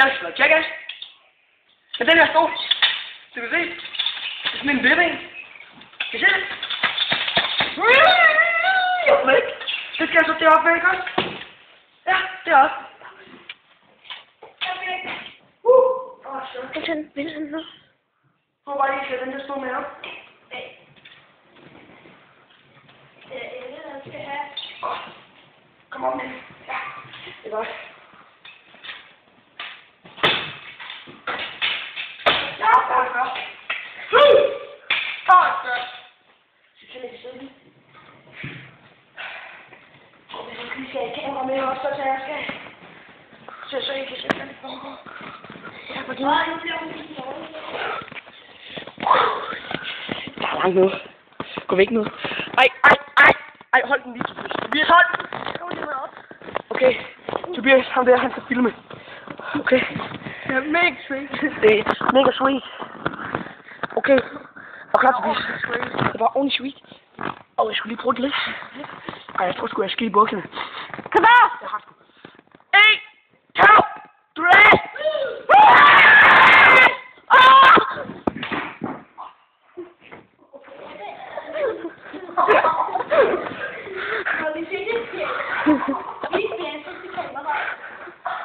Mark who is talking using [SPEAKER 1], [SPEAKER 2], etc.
[SPEAKER 1] Jeg skal Jackass. Men den her stol. Du kan se. Det er sådan en vipping. Kan I se det? Jeg er væk. Det skal jeg så deroppe med, ikke også? Ja, deroppe.
[SPEAKER 2] Vil han nu?
[SPEAKER 1] Prøv bare lige at sætte den der stol med op. Kom op med. Ja, det er godt. Ja, det er godt. Selvfølgelig kan sidde. Og hvis jeg lige skal have kamera med også, så jeg skal. Så I kan se, hvad det foregår. Ja, hvor det er. Nu bliver hun lige dårlig. Der er langt noget. Gå væk nu. Ej, hold den lige, Tobias. Tobias, hold den! Okay, Tobias, ham der, han skal filme. Okay.
[SPEAKER 2] Det er mega sweet.
[SPEAKER 1] Det er mega sweet. Okay. Og klar, Tobias. Det var ordentligt sweet. Og jeg skulle lige bruge det lidt. Ej, jeg tror sgu, jeg skal i bukserne.
[SPEAKER 2] Kom her!
[SPEAKER 1] Jeg har sgu. 1, 2, 3!
[SPEAKER 2] Har vi set det?